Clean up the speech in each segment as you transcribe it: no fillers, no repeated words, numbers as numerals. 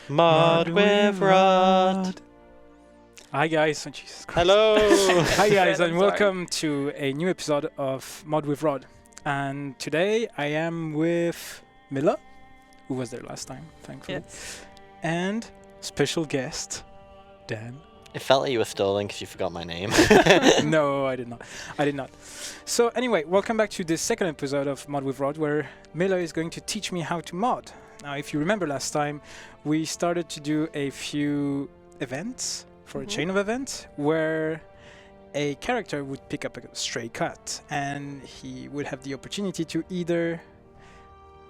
Mod with Rod. Hi guys, oh, Jesus Christ. Hello. Hi guys, I'm and welcome to a new episode of Mod with Rod. And today I am with Milla, who was there last time, thankfully, and special guest Dan. It felt like you were stalling because you forgot my name. No, I did not. So anyway, welcome back to the second episode of Mod with Rod, where Milla is going to teach me how to mod. Now, if you remember last time, we started to do a few events for a chain of events where a character would pick up a stray cat and he would have the opportunity to either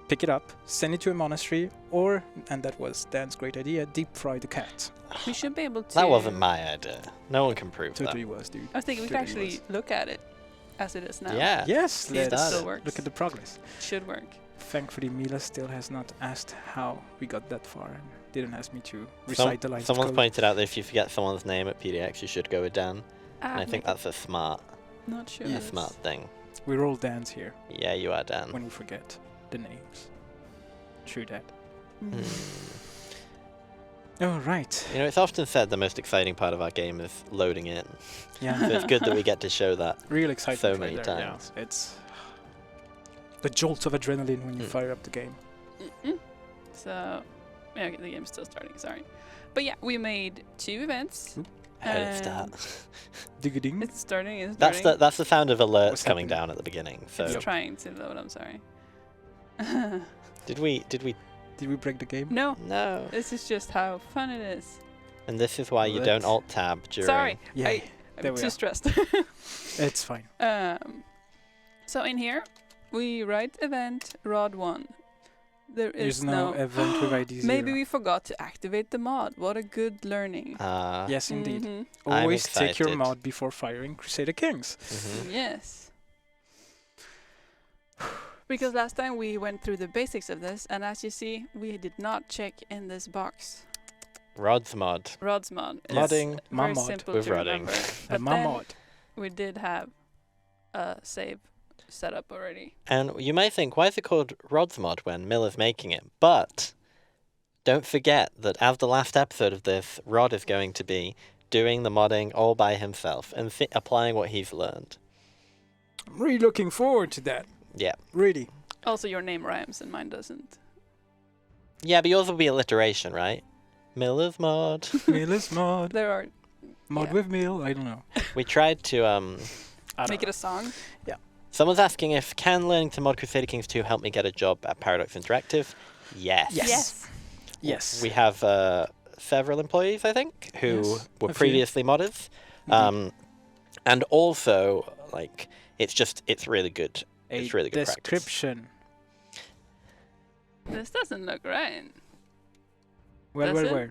pick it up, send it to a monastery, or, and that was Dan's great idea, deep fry the cat. We should be able to... That wasn't my idea. No one can prove Totally that. was, dude. I was thinking we could actually look at it as it is now. Yeah. Yes, See if it let's still works. look at the progress. It should work. Thankfully, Milla still has not asked how we got that far and didn't ask me to recite the lines of Someone's code. pointed out that if you forget someone's name at PDX, you should go with Dan. And I think maybe. that's a smart Not sure. Yes. thing. We're all Dans here Yeah, you are Dan. when we forget the names. True that. Oh, right. You know, it's often said the most exciting part of our game is loading in. Yeah. So it's good that we get to show that. Real excitement So right many there, times. Yeah. It's the jolt of adrenaline when you Mm. fire up the game. So, yeah, okay, the game's still starting, sorry. But yeah, we made 2 events. Ahead of start. Dig-a-ding. It's starting, That's the sound of alerts What's coming happening? down at the beginning. So It's trying to load, I'm sorry. did we? Did we break the game? No, No. this is just how fun it is. And this is why you don't Let's- alt tab during. Sorry, Yeah. There I'm we too are. stressed. It's fine. So in here, we write event rod 1. There There's is no event with ID 0. Maybe we forgot to activate the mod. What a good learning. Yes, indeed. Mhm. I'm Always take your excited. mod before firing Crusader Kings. Mhm. Yes. Because last time we went through the basics of this, and as you see, we did not check in this box. Rod's mod. Rod's mod. is Modding my very mod simple with to rodding. remember. And But my then mod. we did have a save set up already. And you may think, why is it called Rod's mod when Milla's making it? But don't forget that as the last episode of this, Rod is going to be doing the modding all by himself and applying what he's learned. I'm really looking forward to that. Yeah. Really. Also, your name rhymes and mine doesn't. Yeah, but yours will be alliteration, right? Milla's mod. Milla's mod. There are... Mod yeah. with Mill. I don't know. We tried to I don't Make know. it a song. Someone's asking if can learning to mod Crusader Kings 2 help me get a job at Paradox Interactive? Yes. Yes. Yes. We have several employees, I think, who Yes, were a few. previously modders. And also, like, it's really good. A It's really good practice. description. This doesn't look right. Well, Does it? well.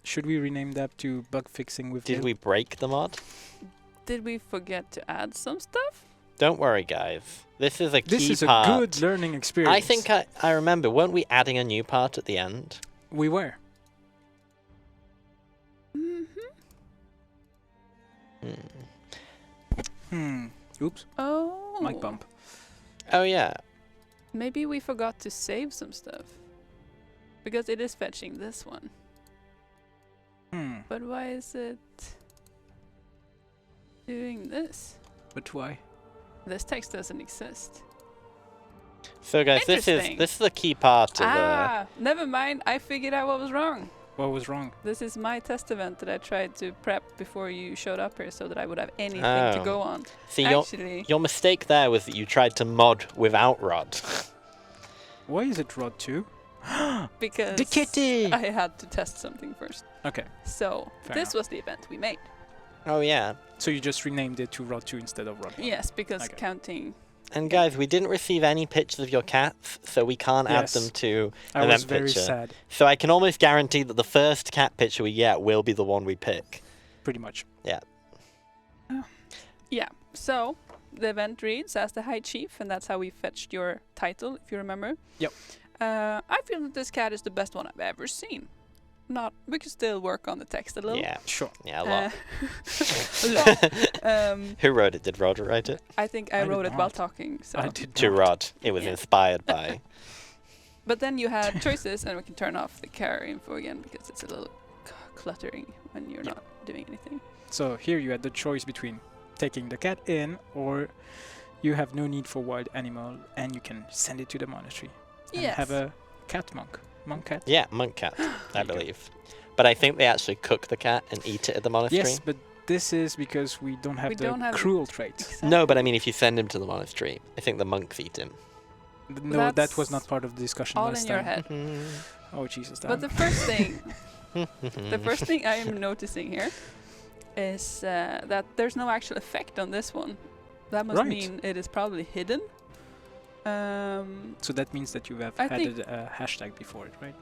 Should we rename that to bug fixing with Did Mill? we break the mod? Did we forget to add some stuff? Don't worry, guys. This is a key This is part. a good learning experience. I think I remember, weren't we adding a new part at the end? we were. Oops. Oh. Mic bump. Oh, yeah. Maybe we forgot to save some stuff. Because it is fetching this one. But why is it doing this? But why? This text doesn't exist. So, guys, this Interesting. is a key part of Never mind. I figured out what was wrong. What was wrong? This is my test event that I tried to prep before you showed up here so that I would have anything to Oh. go on. See, Actually, your mistake there was that you tried to mod without Rod. Why is it Rod 2? because The kitty! I had to test something first. Okay. So Fair this enough. was the event we made. Oh, yeah. So you just renamed it to Rod 2 instead of Rod 1? Yes, because Okay. counting. And guys, we didn't receive any pictures of your cats, so we can't add Yes. them to I an was event very picture. sad. So I can almost guarantee that the first cat picture we get will be the one we pick. Pretty much. Yeah. So the event reads as the High Chief, and that's how we fetched your title, if you remember. Yep. I feel that this cat is the best one I've ever seen. Not. We could still work on the text a little. Yeah, Sure. yeah, a lot. A lot. Who wrote it? Did Rod write it? I think I I did wrote it while not. talking. So I did To not. Rod. It was Yeah. inspired by. But then you had choices, and we can turn off the car info again because it's a little cluttering when you're not doing anything. So here you had the choice between taking the cat in, or you have no need for wild animal and you can send it to the monastery and have a cat monk. Monk cat? Yeah, monk cat, I believe. But I think they actually cook the cat and eat it at the monastery. Yes, but this is because we don't have the cruel trait. Exactly. No, but I mean, if you send him to the monastery, I think the monks eat him. No, that was not part of the discussion all last in your time. head. Oh, Jesus. But the first thing, the first thing I am noticing here is that there's no actual effect on this one. That must mean it is probably hidden. So that means that you have added a hashtag before it, right?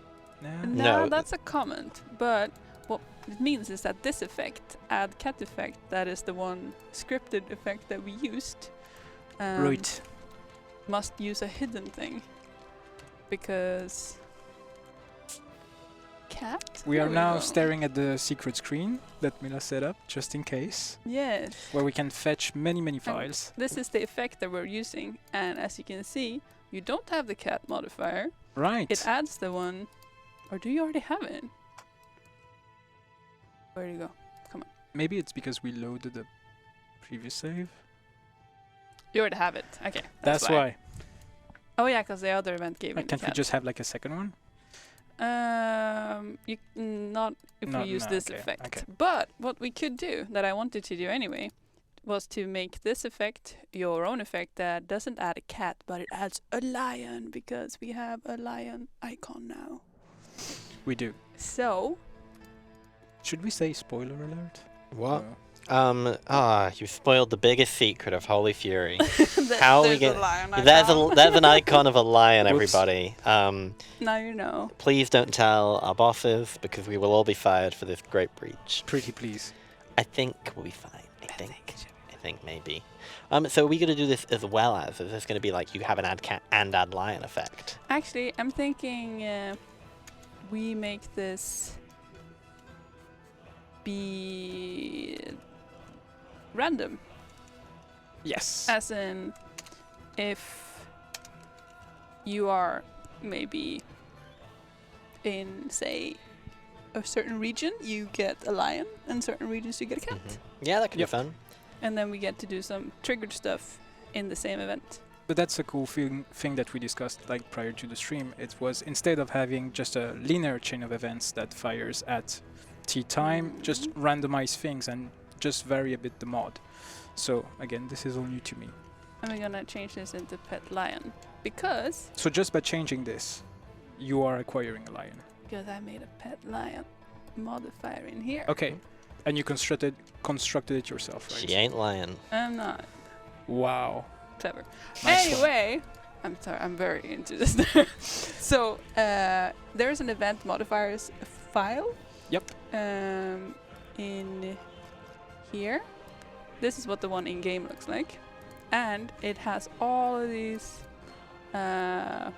No, that's a comment. But what it means is that this effect, add cat effect, that is the one scripted effect that we used. Right. Must use a hidden thing. Because... cat? We are now staring at the secret screen that Milla set up, just in case. Yes. Where we can fetch many files. This is the effect that we're using, and as you can see, you don't have the cat modifier. Right. It adds the one, or do you already have it? Where do you go? Come on. Maybe it's because we loaded the previous save. You already have it. Okay. That's why. Oh yeah, because the other event gave it. Can't we just have like a second one? You not if we use this effect. Okay. But what we could do, that I wanted to do anyway, was to make this effect your own effect that doesn't add a cat, but it adds a lion, because we have a lion icon now. We do. So... should we say spoiler alert? What? You spoiled the biggest secret of Holy Fury. How we get? There's an icon of a lion, everybody. Now you know. Please don't tell our bosses, because we will all be fired for this great breach. Pretty please. I think we'll be fine. I think maybe. So are we going to do this as well as? Is this going to be like you have an add cat and add lion effect? Actually, I'm thinking we make this be random. Yes. As in, if you are maybe in, say, a certain region, you get a lion, and certain regions you get a cat. Yeah, that could be fun. And then we get to do some triggered stuff in the same event. But that's a cool thing that we discussed like prior to the stream. It was, instead of having just a linear chain of events that fires at tea time, just randomize things and just vary a bit the mod. So again, this is all new to me. And we're gonna change this into pet lion, because... So just by changing this, you are acquiring a lion. Because I made a pet lion modifier in here. Okay. And you constructed it yourself, right? She ain't lying. I'm not. Wow. Clever. Nice anyway, I'm sorry, I'm very into this. So, there's an event modifiers file. Yep. In here. This is what the one in game looks like. And it has all of these and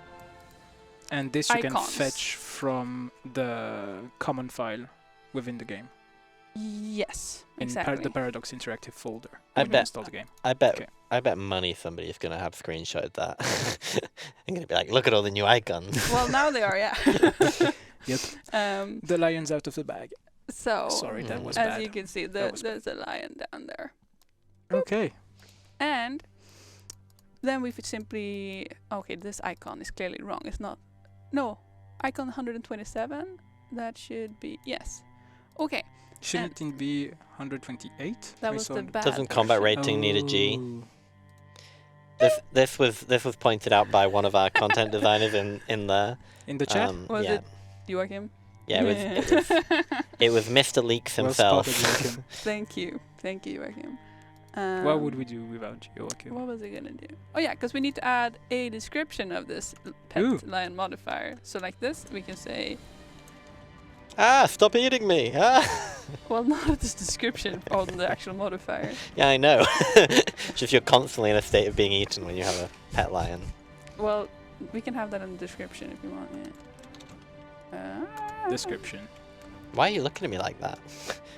this you icons. can fetch from the common file within the game. Yes, in exactly. the Paradox Interactive folder. I when you install the game. I bet money somebody's gonna have screenshotted that. I'm gonna be like, look at all the new icons. Well, now they are, yeah. Yep. The lion's out of the bag. So, sorry, that was as bad. you can see, there's a lion down there. Okay. And then we could simply... Okay, this icon is clearly wrong. It's not... No, icon 127. That should be... Yes. Okay. Shouldn't it be 128? That was the bad Doesn't combat rating need a G? This was pointed out by one of our content designers in the chat. Was it Joachim? Yeah, it was Mr. Leaks himself. Thank you, Joachim. What would we do without Joachim? What was it gonna do? Oh yeah, because we need to add a description of this pet lion modifier. So like this, we can say... Stop eating me! Well, not this description on the actual modifier. Yeah, I know. Just you're constantly in a state of being eaten when you have a pet lion. Well, we can have that in the description if you want, yeah. Description. Why are you looking at me like that?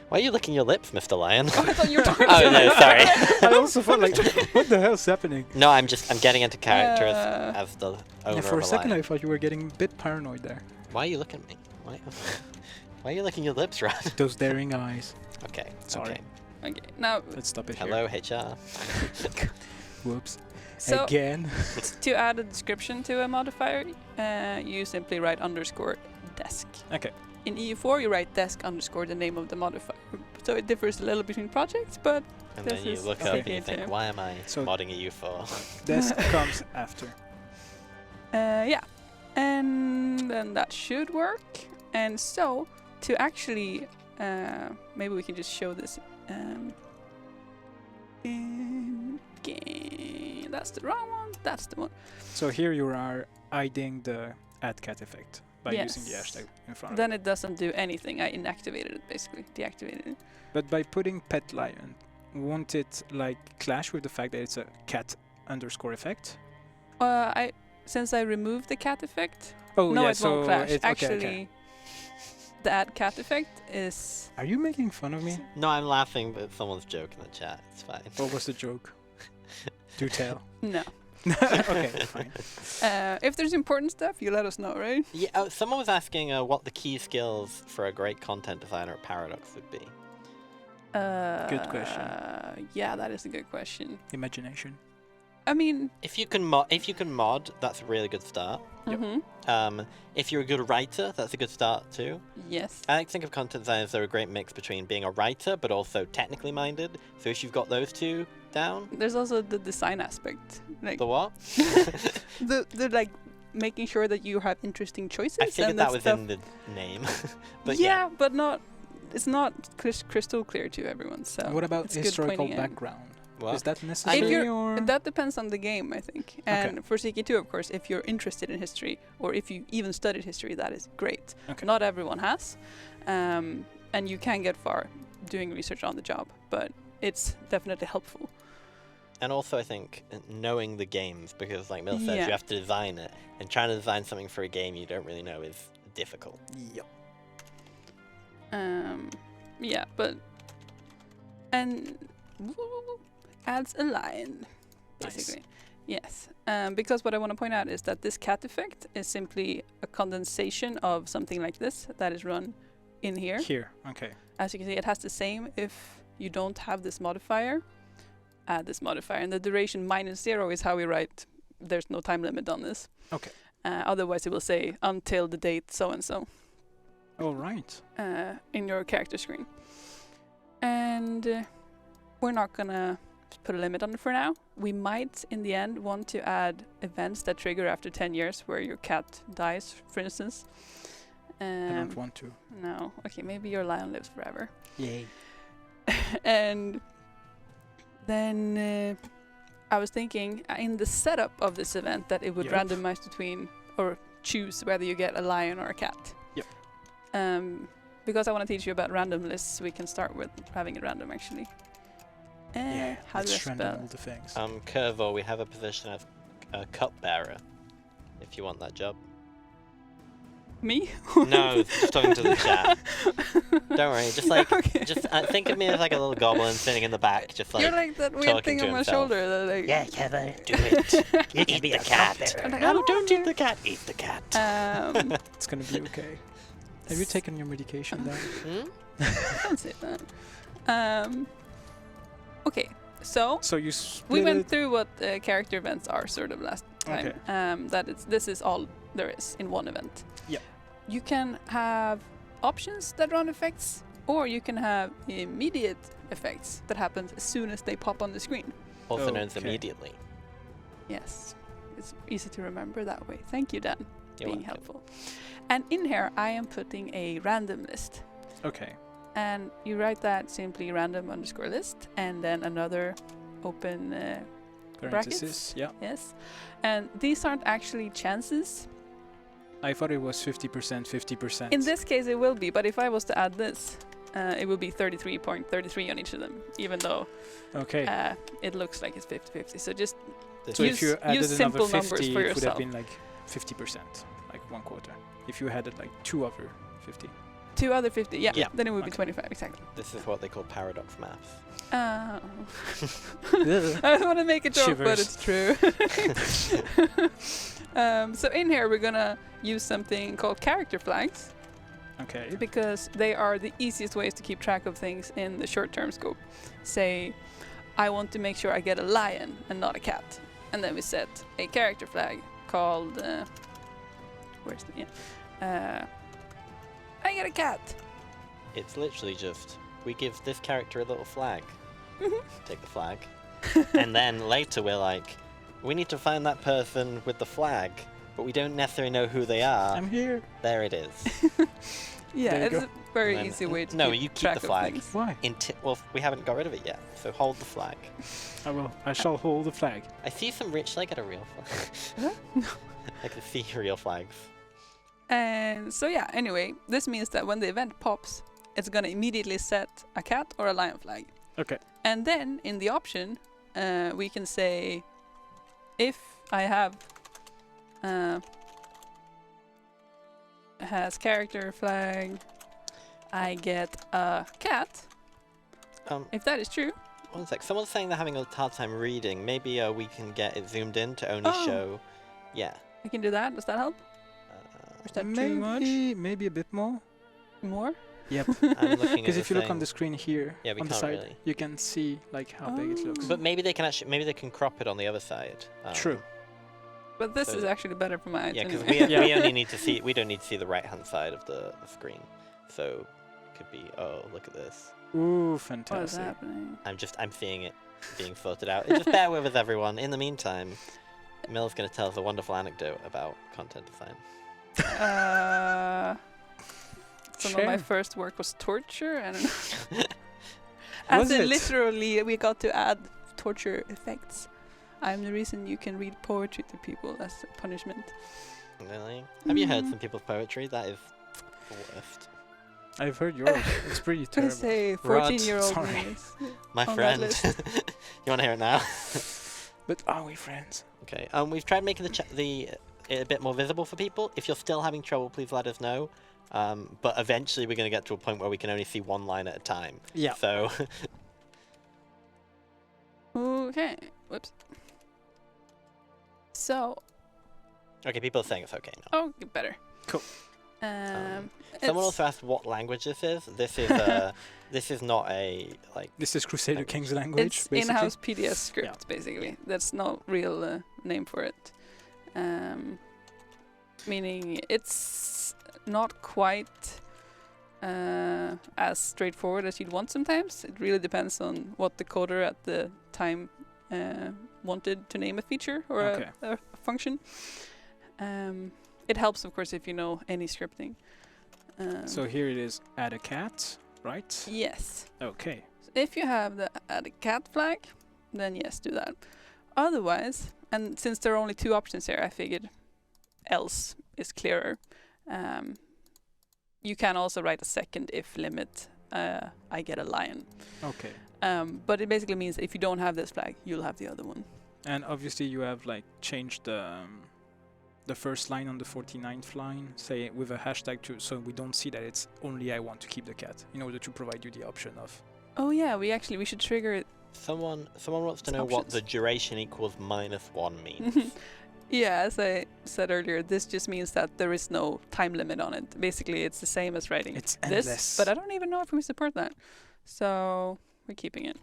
Why are you licking your lips, Mr. Lion? Oh, I thought you were talking Oh to no, me. sorry. I also thought like, what the hell's happening? No, I'm getting into character as the owner Yeah, for of a second I lion. thought you were getting a bit paranoid there. Why are you looking at me? Why are you licking your lips, Rod? Those daring eyes. Okay. Sorry. Okay. Okay, now, Let's stop it here. Hello, HR. Whoops. so Again. to add a description to a modifier, you simply write _desk. Okay. In EU4, you write desk _ the name of the modifier. So it differs a little between projects, but And This then you is look okay. up and you think, CK2. why am I So- modding EU for? Desk comes after. yeah. And then that should work. And so, to actually, maybe we can just show this in game. That's the wrong one. That's the one. So here you are hiding the add cat effect by using the Yes. hashtag in front of Then it doesn't do anything. I inactivated it, basically. Deactivated it. But by putting pet lion, won't it like clash with the fact that it's a cat _ effect? Since I removed the cat effect, Oh no, yeah, it so won't clash. it, okay, Actually, okay. the add cat effect is. Are you making fun of me? No, I'm laughing, but someone's joking in the chat. It's fine. What was the joke? Do tell. No. Okay, fine. If there's important stuff, you let us know, right? Yeah, someone was asking what the key skills for a great content designer at Paradox would be. Good question. Yeah, that is a good question. Imagination. I mean, If you can mod, that's a really good start. Yep. If you're a good writer, that's a good start too. yes. I like to think of content designers they're a great mix between being a writer but also technically minded. So if you've got those two down, There's also the design aspect, like the what? the like making sure that you have interesting choices. I figured and that was stuff. in the name. But yeah, but not. It's not crystal clear to everyone. So What about it's good historical pointing out. background? What? Is that necessary you're- or? That depends on the game, I think. And for CK2, of course, if you're interested in history or if you even studied history, that is great. Okay. Not everyone has, and you can get far doing research on the job, but it's definitely helpful. And also, I think knowing the games, because like Mill says, Yeah. you have to design it, and trying to design something for a game you don't really know is difficult. Yep. Yeah, but and adds a lion, Nice. basically. Yes, because what I want to point out is that this cat effect is simply a condensation of something like this that is run in here. Here. Okay. As you can see, it has the same if you don't have this modifier. Add this modifier, and the duration -0 is how we write. There's no time limit on this. Okay. Otherwise, it will say until the date so and so All right. in your character screen. And we're not gonna put a limit on it for now. We might, in the end, want to add events that trigger after 10 years, where your cat dies, for instance. I don't want to. No. Okay, maybe your lion lives forever. Yay. And then I was thinking in the setup of this event that it would Yep. randomize between or choose whether you get a lion or a cat. Yep. Because I want to teach you about random lists, we can start with having it random actually. Yeah. How do I Let's random spell? all the things. Curvo, we have a position of cupbearer, if you want that job. Me? No, just talking to the chat. Don't worry, just like, Okay. just think of me as like a little goblin sitting in the back, just like, You're like that weird talking thing to on my himself. shoulder. That like, Heather, do it. You can be the cat. I'm like, No, don't eat the cat. Eat the cat. It's gonna be okay. Have you taken your medication then? Don't say that. Okay, so So you we split went it. through what character events are sort of last time. Okay. This is all there is in one event. Yep. You can have options that run effects, or you can have immediate effects that happen as soon as they pop on the screen. Also known as Okay. immediately. Yes, it's easy to remember that way. Thank you, Dan, You're being welcome. helpful. And in here, I am putting a random list. Okay. And you write that simply random_list, and then another open Parenthesis. Yeah. yes. And these aren't actually chances. I thought it was 50%, 50%. In this case, it will be. But if I was to add this, it will be 33.33 on each of them, even though Okay. it looks like it's 50-50. So just So use- if you added use another simple 50, numbers for it would have yourself. been like 50%, like 1/4. If you added like 2 other 50. 2 other 50. Yeah. Yeah. Then it would be Okay. 25 exactly. This is what they call paradox maths. I don't want to make a joke, but Shivers. it's true. So in here we're gonna use something called character flags Okay. because they are the easiest ways to keep track of things in the short-term scope. Say, I want to make sure I get a lion and not a cat, and then we set a character flag called where's the I get a cat. It's literally just, we give this character a little flag. Take the flag. And then later we're like, we need to find that person with the flag, but we don't necessarily know who they are. I'm here. There it is. Yeah, There you it's go. a very And then- easy way to no, keep you keep track the of flag. things. Why? Well, we haven't got rid of it yet, so hold the flag. I will. I shall hold the flag. I see some rich, should I get a real flag? I can see real flags. And so yeah, anyway, this means that when the event pops, it's gonna immediately set a cat or a lion flag. Okay. And then in the option, we can say, if I have has character flag, I get a cat. If that is true, One sec. Someone's saying they're having a hard time reading. Maybe we can get it zoomed in to only Oh. show. Yeah. I can do that. Does that help? Or is that too much? Maybe a bit more. More? Yep. I'm looking at Because if you look on thing. the screen here, Yeah, we on the can't side, really. you can see like how big it looks. But maybe they can actually. Maybe they can crop it on the other side. True. But this So- is actually better for my eyes. Yeah, because anyway. we only need to see. We don't need to see the right hand side of the screen. So it could be. Oh, look at this. Ooh, What is fantastic. happening? I'm seeing it being sorted out. Just bear with us, everyone. In the meantime, Mill's going to tell us a wonderful anecdote about content design. Some of my Share. first work was torture. I don't know. Was As in it? literally, we got to add torture effects. I'm the reason you can read poetry to people as a punishment. Really? Have you heard Mhm. some people's poetry? That is the worst. I've heard yours. It's pretty I terrible. say Rod, 14-year-old sorry. me is My on that friend. list. You want to hear it now? But are we friends? Okay. We've tried making it a bit more visible for people. If you're still having trouble, please let us know. But eventually, we're going to get to a point where we can only see one line at a time. Yeah. So Okay. Whoops. So, okay, people are saying it's okay now. oh, get better. Cool. Someone it's- also asked what language this is. This is this is not a like. This is Crusader Language. King's language. It's basically. in-house PDS script, basically. That's no real name for it. Meaning it's not quite as straightforward as you'd want sometimes. It really depends on what the coder at the time wanted to name a feature or Okay. a function. It helps, of course, if you know any scripting. So here it is. Add a cat, right? Yes. Okay. If you have the add a cat flag, then yes, do that. Otherwise, and since there are only 2 options here, I figured else is clearer. You can also write a second if limit. I get a lion. Okay. But it basically means if you don't have this flag, you'll have the other one. And obviously you have like changed the first line on the 49th line, say with a hashtag too, so we don't see that it's only I want to keep the cat, in order to provide you the option of. Oh yeah, we should trigger it. Someone wants to know what Options. the duration equals -1 means. Yeah, as I said earlier, this just means that there is no time limit on it. Basically, it's the same as writing It's this, endless. but I don't even know if we support that. So we're keeping it.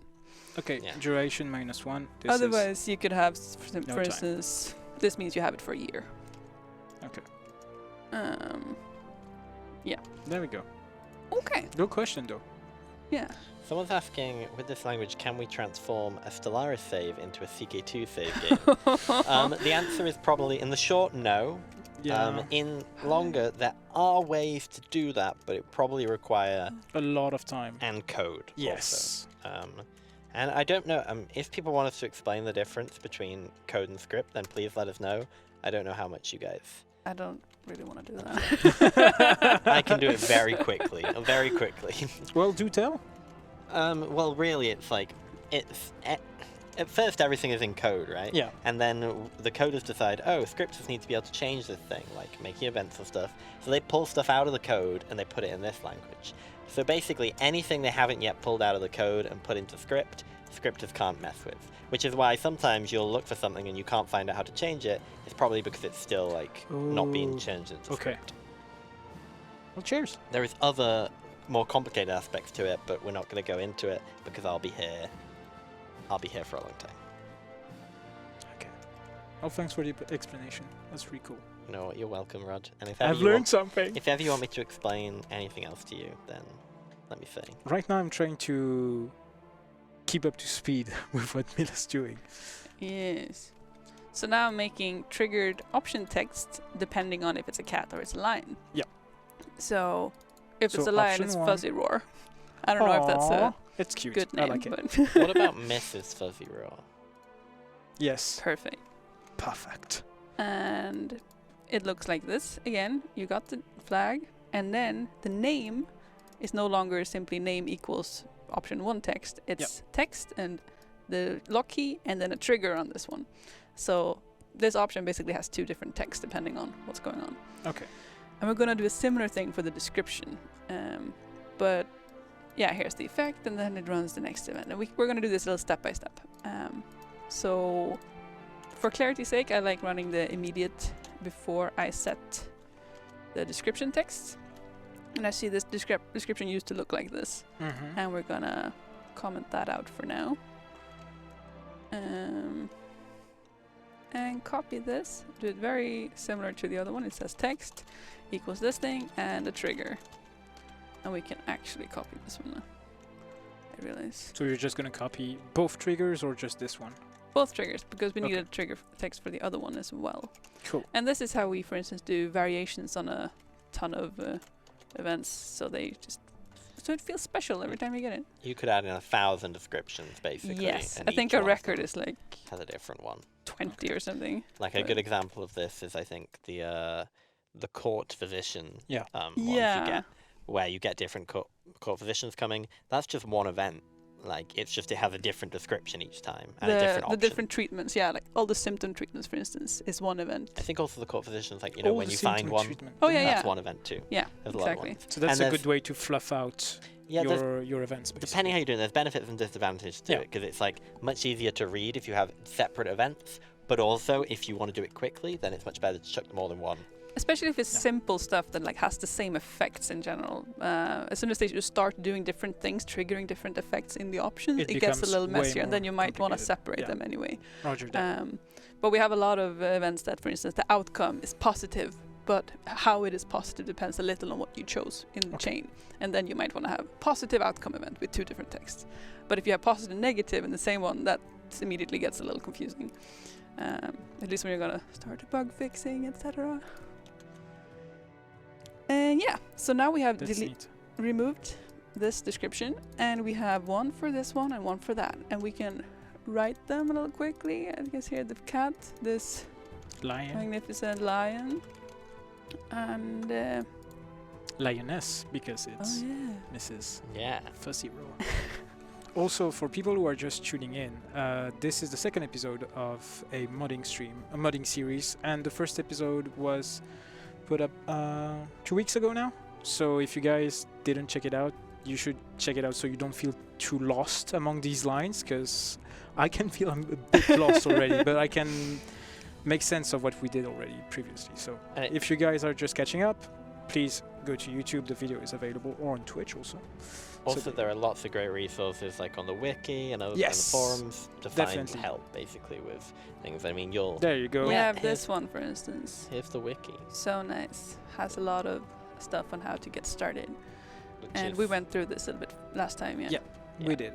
Okay, Yeah. duration -1. This Otherwise, you could have, for No time. instance, this means you have it for a year. Okay. There we go. Okay. Good question though. Yeah. Someone's asking, with this language, can we transform a Stellaris save into a CK2 save game? The answer is probably, in the short, no. In longer, there are ways to do that, but it probably require a lot of time. and code. Yes. Also. And I don't know, if people want us to explain the difference between code and script, then please let us know. I don't know how much you guys. I don't really want to do that. I can do it very quickly. Very quickly. Well, do tell. Well, really, it's like at first everything is in code, right? Yeah. And then the coders decide, oh, scripters need to be able to change this thing, like making events and stuff. So they pull stuff out of the code and they put it in this language. So basically anything they haven't yet pulled out of the code and put into script, scripters can't mess with. Which is why sometimes you'll look for something and you can't find out how to change it. It's probably because it's still like not being Ooh, changed into okay. script. Well, cheers. There is other more complicated aspects to it, but we're not going to go into it because I'll be here. I'll be here for a long time. Okay. Well, thanks for the explanation. That's really cool. You know what? You're welcome, Rod. And if ever I've you learned want, something. if ever you want me to explain anything else to you, then let me say. Right now I'm trying to keep up to speed with what Milla's doing. Yes. So now I'm making triggered option text depending on if it's a cat or it's a lion. Yeah. So if So it's a lion, option it's one. fuzzy roar. I don't know if that's a It's cute. good I name, like it. but What about Mrs. Fuzzy Roar? Yes. perfect. Perfect. And it looks like this. Again, you got the flag, and then the name is no longer simply name equals option 1 text. It's text and the lock key and then a trigger on this one. So this option basically has 2 different texts depending on what's going on. Okay. And we're going to do a similar thing for the description. But yeah, here's the effect, and then it runs the next event. And we're going to do this a little step by step. So for clarity's sake, I like running the immediate before I set the description text. And I see this description used to look like this. Mm-hmm. And we're going to comment that out for now. And copy this. Do it very similar to the other one. It says text equals this thing and a trigger. And we can actually copy this one now. I realize. So you're just going to copy both triggers or just this one? Both triggers, because we need Okay. a trigger text for the other one as well. Cool. And this is how we, for instance, do variations on a ton of events. So it feels special every time you get it. You could add in 1,000 descriptions, basically. Yes, and I think each a one of record them is like has a different one. 20 or something. Like a But- good example of this is, I think, the court physician Yeah. ones you Yeah. get, where you get different court physicians coming. That's just one event. Like, it's just, it has a different description each time and a different The option. different treatments, yeah, like all the symptom treatments, for instance, is one event. I think also the court physicians, like, you know, All when the you find symptom one, treatment. Oh, yeah, that's yeah. one event too. Yeah, There's a lot of exactly. ones. So that's And a there's- good way to fluff out Yeah, there's, your events, basically. depending how you're doing, there's benefits and disadvantages to Yeah. it, because it's like much easier to read if you have separate events, but also if you want to do it quickly, then it's much better to chuck them all in one. Especially if it's Yeah. simple stuff that like has the same effects in general. As soon as they just start doing different things, triggering different effects in the options, It it gets a becomes little way messier, and then more you might want to complicated. separate Yeah. them anyway. Roger that. But we have a lot of events that, for instance, the outcome is positive, but how it is positive depends a little on what you chose in the Okay. chain. And then you might want to have positive outcome event with 2 different texts. But if you have positive and negative in the same one, that immediately gets a little confusing. At least when you're going to start bug fixing, etc. And yeah, so now we have That's neat. removed this description, and we have one for this one and one for that. And we can write them a little quickly. I guess here the cat, this Lion. magnificent lion, and Lioness, because it's oh yeah, Mrs. Yeah. Fuzzy Roar. Also, for people who are just tuning in, this is the second episode of a modding series, and the first episode was put up 2 weeks ago now. So if you guys didn't check it out, you should check it out so you don't feel too lost among these lines, because I can feel I'm a bit lost already, but I can make sense of what we did already previously. So if you guys are just catching up, please go to YouTube. The video is available, or on Twitch also. Also, there are lots of great resources, like on the wiki and other Yes, forums, to definitely. find help, basically, with things. I mean, you'll... There you go. we Yeah, have here's- this one, for instance. Here's the wiki. So nice. Has a lot of stuff on how to get started. Which And is, we went through this a little bit last time, yeah. Yeah. yeah, We did.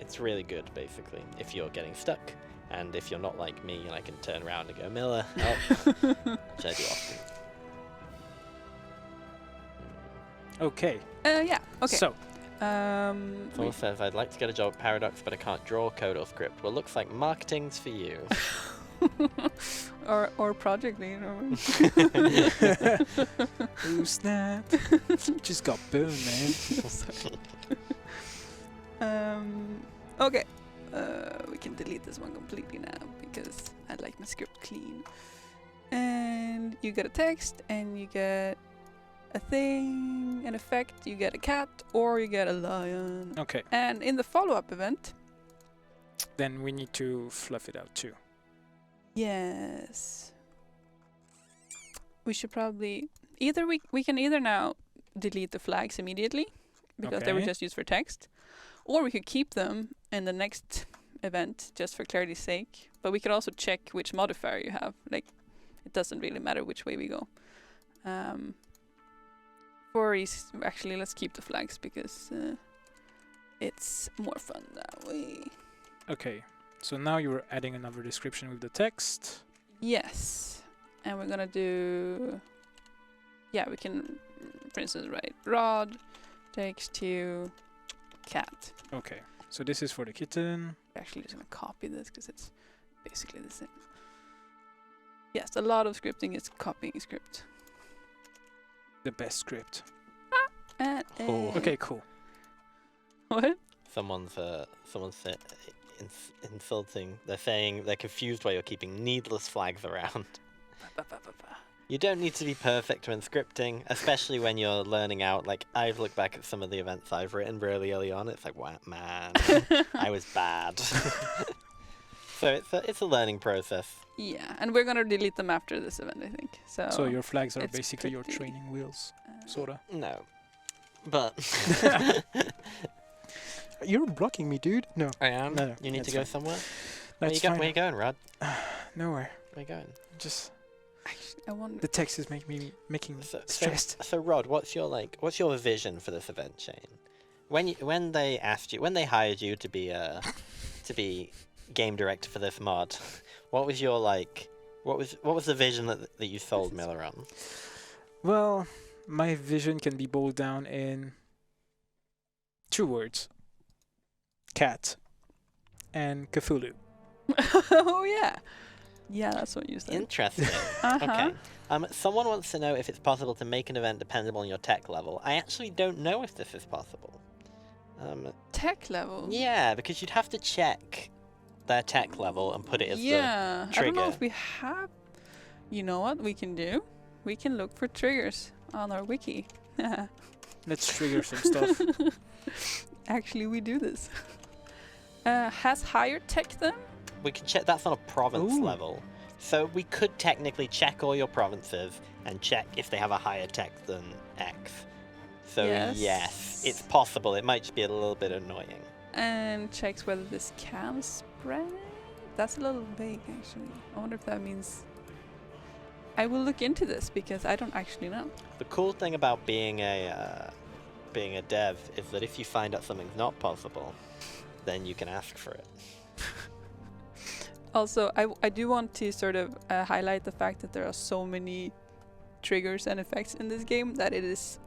It's really good, basically, if you're getting stuck. And if you're not like me, and I can turn around and go, Milla, help, which I do often. Okay. Yeah, okay. So, Someone says, I'd like to get a job at Paradox, but I can't draw code or script. Well, looks like marketing's for you. or project leader. ooh snap! Just got burned, man. Okay. We can delete this one completely now because I like my script clean. And you get a text, and you get a thing, an effect. You get a cat, or you get a lion. Okay. And in the follow-up event, Then we need to fluff it out too. yes, we should probably either we can either now delete the flags immediately because they were Okay. just used for text, or we could keep them in the next event just for clarity's sake. But we could also check which modifier you have. Like, it doesn't really matter which way we go. For ease, actually, let's keep the flags because it's more fun that way. Okay. So now you're adding another description with the text. Yes, and we're gonna do. Yeah, we can, for instance, write Rod takes to cat. Okay. So this is for the kitten. Actually, just gonna copy this because it's basically the same. Yes, a lot of scripting is copying script. The best script. Cool. Okay, cool. What? Someone's insulting. They're saying they're confused why you're keeping needless flags around. You don't need to be perfect when scripting, especially when you're learning out. Like, I've looked back at some of the events I've written really early on. It's like, wow, man, I was bad. So it's a learning process. Yeah, and we're gonna delete them after this event, I think. So your flags are it's basically your pretty- training wheels, sorta. No, but You're blocking me, dude. No. I am. No, You need that's to go fine. somewhere. That's Where fine. you going, Rod? Nowhere. Where you going? Just actually, I wonder. the text is making me stressed. So Rod, what's your vision for this event, Shane? When they hired you to be game director for this mod, what was your what was the vision that you sold Miller on? Well, my vision can be boiled down in 2 words: cat and Cthulhu. Oh yeah, yeah, that's what you said. Interesting. Okay. Someone wants to know if it's possible to make an event dependable on your tech level. I actually don't know if this is possible. Tech level. Yeah, because you'd have to check their tech level and put it as Yeah, I don't know trigger. if we have. You know what we can do? We can look for triggers on our wiki. Let's trigger some stuff. Actually, we do this. Has higher tech then? We can check. That's on a province Ooh. level. So we could technically check all your provinces and check if they have a higher tech than X. So yes, it's possible. It might just be a little bit annoying. And checks whether this can spread. That's a little vague, actually. I wonder if that means. I will look into this because I don't actually know. The cool thing about being a dev is that if you find out something's not possible, then you can ask for it. Also, I do want to sort of highlight the fact that there are so many triggers and effects in this game that it is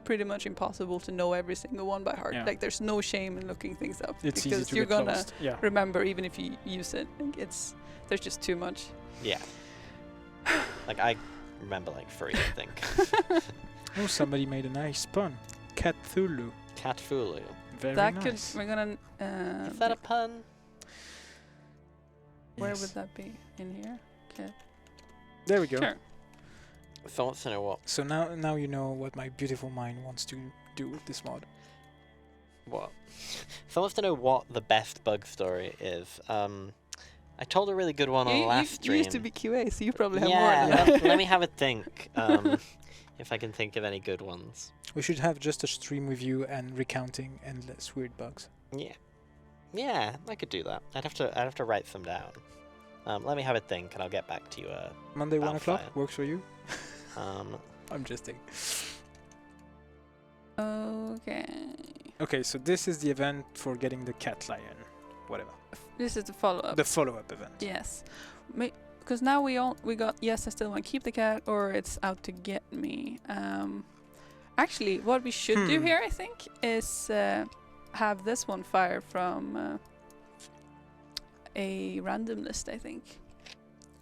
pretty much impossible to know every single one by heart. Yeah. Like, there's no shame in looking things up It's easy because to you're get gonna lost. Yeah. remember even if you use it. Like, there's just too much. Yeah. Like I remember 3, I think. Oh, somebody made a nice pun. Cthulhu. Catfulu. Very That nice. could. We're gonna. Is that a pun? Where Yes. would that be? In here? Okay. There we go. Sure. So wants to know what? So now you know what my beautiful mind wants to do with this mod. What? So wants to know what the best bug story is. I told a really good one on the last stream. You used to be QA, so you probably have yeah, more than that. let me have a think. If I can think of any good ones. We should have just a stream with you and recounting endless weird bugs. Yeah. Yeah, I could do that. I'd have to write some down. Let me have a think, and I'll get back to you. Monday, About 1 o'clock fine. works for you? Um, I'm just thinking. Okay. Okay, so this is the event for getting the cat lion. Whatever. This is the follow-up. The follow-up event. Yes. Because now we got yes, I still want to keep the cat, or it's out to get me. Actually, what we should do here, I think, is have this one fire from a random list, I think.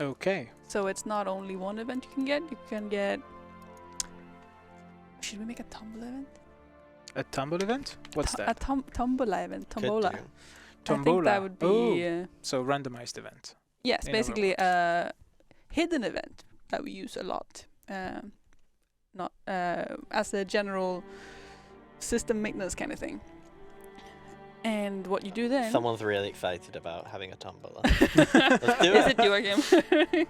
Okay. So it's not only one event you can get. Should we make a tombola event? A tumble event? What's that? A tombola event. could Tombola. do. Tombola. think that would be So randomized event. yes, in basically a hidden event that we use a lot. Not as a general system maintenance kind of thing. And what you do then? Someone's really excited about having a tombola. Let's do Is it. it Joachim?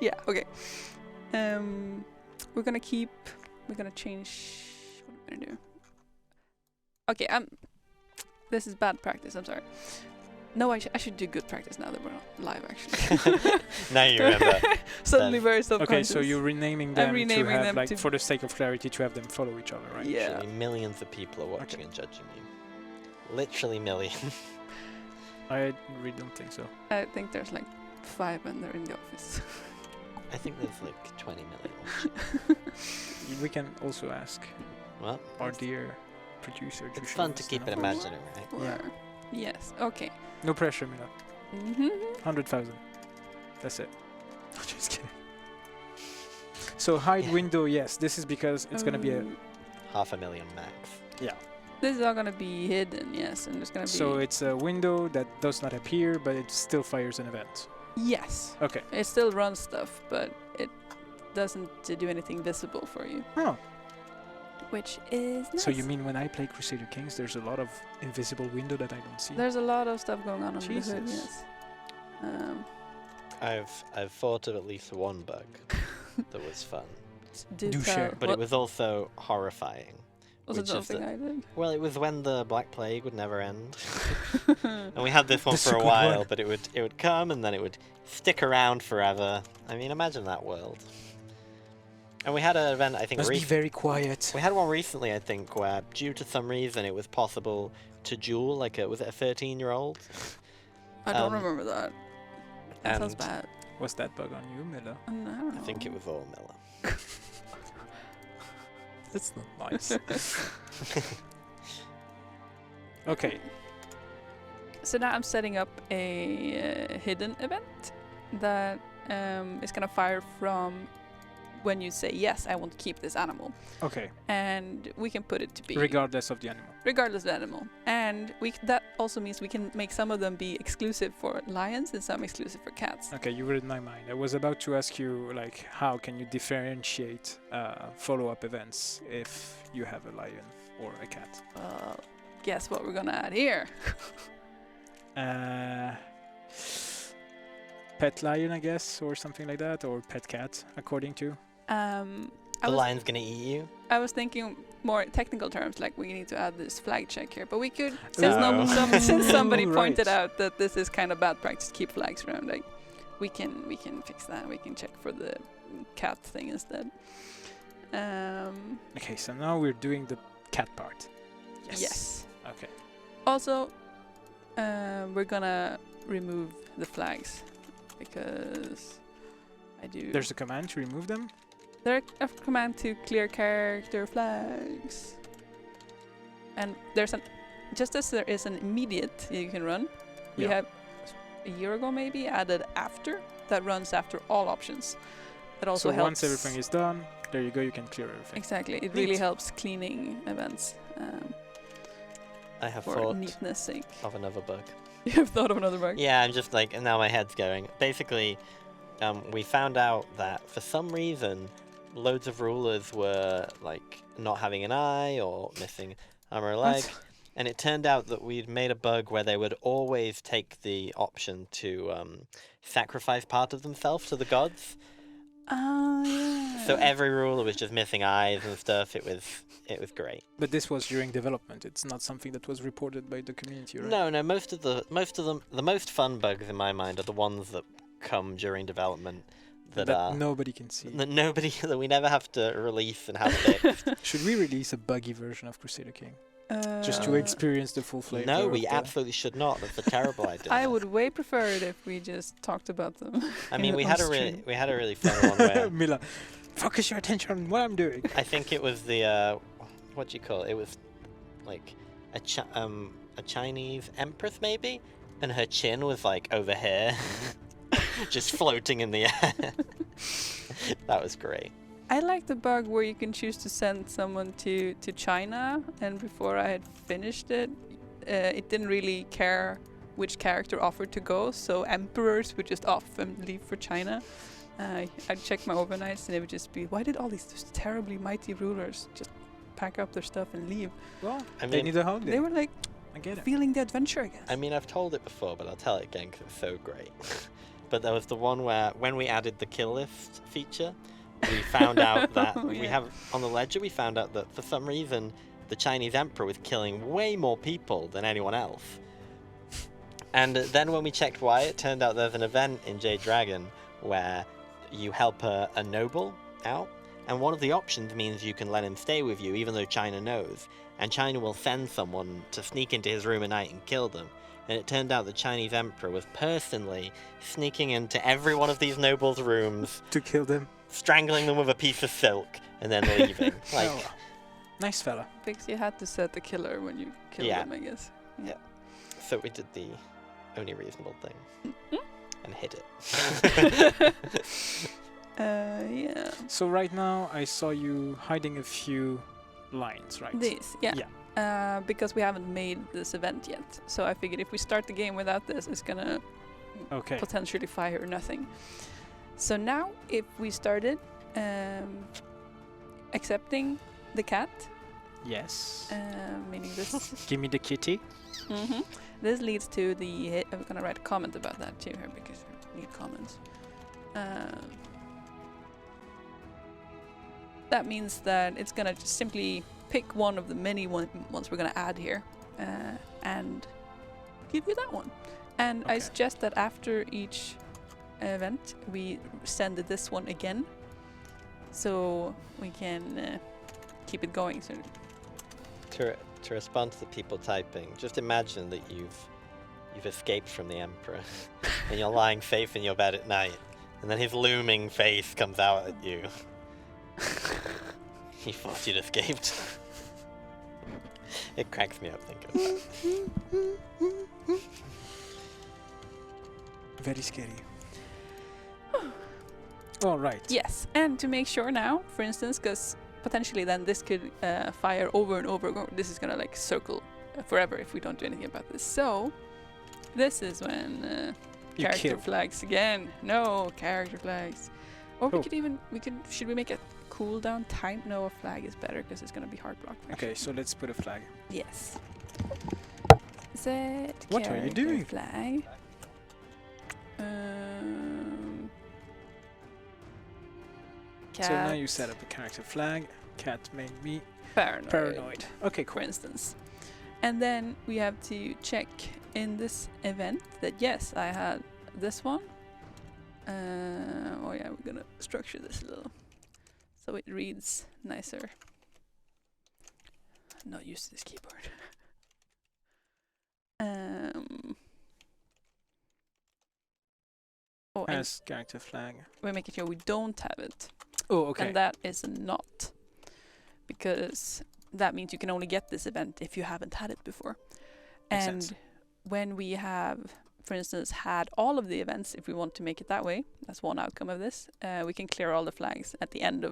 Yeah. Okay. We're gonna change. What am I gonna do? Okay. This is bad practice. I'm sorry. No, I should do good practice now that we're not live. Actually. Now you remember. Suddenly very self-conscious. Okay, so you're renaming them renaming to have, them like, to- for the sake of clarity, to have them follow each other, right? Yeah. Literally millions of people are watching and judging you. Literally millions. I really don't think so. I think there's like 5 and they're in the office. I think there's like 20 million. We can also ask Well, our dear producer. it's show fun us to the keep it numbers. imaginary, right? Yeah. Or- Yes. Okay. No pressure, Milla. Mm-hmm. 100,000. That's it. I'm just kidding. So hide Yeah. window, yes. This is because it's gonna be a. 500,000 max. This is all gonna be hidden, yes, and there's gonna be. So it's a window that does not appear, but it still fires an event. yes, Okay. it still runs stuff, but it doesn't do anything visible for you, Oh. which is nice. So you mean when I play Crusader Kings, there's a lot of invisible window that I don't see? There's a lot of stuff going on under the hood. Jesus. Yes. I've thought of at least one bug that was fun, Do Do tell. share. but What it was also horrifying. was it which is something I did? Well, it was when the Black Plague would never end, and we had this one That's a for a good while, one. but it would come and then it would stick around forever. I mean, imagine that world. And we had an event, I think, Must be very quiet. we had one recently, I think, where due to some reason it was possible to duel, like was it a 13-year-old? I don't Um, remember that. That sounds and bad. Was that bug on you, Milla? I don't know. I think it was all Miller. That's not nice. Okay. So now I'm setting up a hidden event that is gonna fire from when you say yes, I want to keep this animal, Okay. and we can put it to be Regardless of the animal. regardless of the animal, and that also means we can make some of them be exclusive for lions and some exclusive for cats. Okay, you read my mind. I was about to ask you, like, how can you differentiate follow-up events if you have a lion or a cat? Guess what we're gonna add here? Pet lion, I guess, or something like that, or pet cat, according to. I The was, lion's gonna eat you. I was thinking more technical terms, like we need to add this flag check here, but we could, since, No. since somebody Right. pointed out that this is kind of bad practice to keep flags around, like we can fix that. We can check for the cat thing instead. Okay, so now we're doing the cat part. Yes. Okay. Also, we're gonna remove the flags because I do. There's a command to remove them. There's a command to clear character flags, and there's an just as there is an immediate you can run. We Yeah. have a year ago maybe added after that runs after all options. That also So helps. once everything is done, there you go. You can clear everything. Exactly, it really Neat. helps cleaning events I have for thought neatness sake. of another bug. You have thought of another bug? Yeah, I'm just like, now my head's going. Basically, we found out that for some reason, loads of rulers were like not having an eye or missing arm or a leg. And it turned out that we'd made a bug where they would always take the option to sacrifice part of themselves to the gods. Yeah. So every ruler was just missing eyes and stuff. It was great. But this was during development. It's not something that was reported by the community, right? No, most of them, the most fun bugs in my mind are the ones that come during development that are nobody can see. that nobody that we never have to release and have fixed. Should we release a buggy version of Crusader King just to Uh, experience the full flavor? No, of we the- absolutely should not. That's a terrible idea. I would way prefer it if we just talked about them. I mean, we on had stream. a really fun one where Milla, focus your attention on what I'm doing. I think it was the what do you call it? It was like a Chinese empress maybe, and her chin was like over here, just floating in the air. That was great. I like the bug where you can choose to send someone to China, and before I had finished it, it didn't really care which character offered to go, so emperors would just off and leave for China. I'd check my overnights and it would just be, why did all these terribly mighty rulers just pack up their stuff and leave? Well, I they mean, need a holiday. They were like I get it. feeling the adventure again. I mean, I've told it before, but I'll tell it again because it's so great. But there was the one where, when we added the kill list feature, we found out that Oh, we yeah. have on the ledger. We found out that for some reason the Chinese emperor was killing way more people than anyone else. And then when we checked why, it turned out there's an event in Jade Dragon where you help a noble out, and one of the options means you can let him stay with you even though China knows, and China will send someone to sneak into his room at night and kill them. And it turned out the Chinese emperor was personally sneaking into every one of these nobles' rooms, To kill them. strangling them with a piece of silk, and then leaving. Like, Oh, nice fella. Because you had to set the killer when you killed Yeah. them, I guess. so we did the only reasonable thing Mhm. and hid it. Yeah. So right now I saw you hiding a few lines, right? This, yeah. Yeah. Because we haven't made this event yet. So I figured if we start the game without this, it's gonna Okay. potentially fire nothing. So now, if we started accepting the cat, Yes. meaning this, Give me the kitty. this leads to the. I'm gonna write a comment about that too here because we need comments. That means that it's gonna just simply pick one of the many ones we're gonna add here, and give you that one. And I Okay. suggest that after each event we send this one again, so we can keep it going. So To respond to the people typing, just imagine that you've escaped from the emperor, and you're lying safe in your bed at night, and then his looming face comes out at you. He thought you'd escaped. It cracks me up thinking about it. Very scary. All right. yes, and to make sure now, for instance, because potentially then this could fire over and over. This is gonna like circle forever if we don't do anything about this. So this is when You character kill. flags again. No character flags. Or we Oh. could even should we make a cooldown time? No, a flag is better because it's gonna be hard block. Okay, so let's put a flag. Yes. Set What are you character doing? Flag. So now Cat you set up a character flag. Cat made me paranoid. paranoid. Okay, For cool. instance. And then we have to check in this event that yes, I had this one. Oh yeah, we're gonna structure this a little so it reads nicer. I'm not used to this keyboard. Oh, and As character flag. we're making sure we don't have it. Oh, okay. And that is not. Because that means you can only get this event if you haven't had it before. Makes And sense. when we have, for instance, had all of the events, if we want to make it that way, that's one outcome of this, we can clear all the flags at the end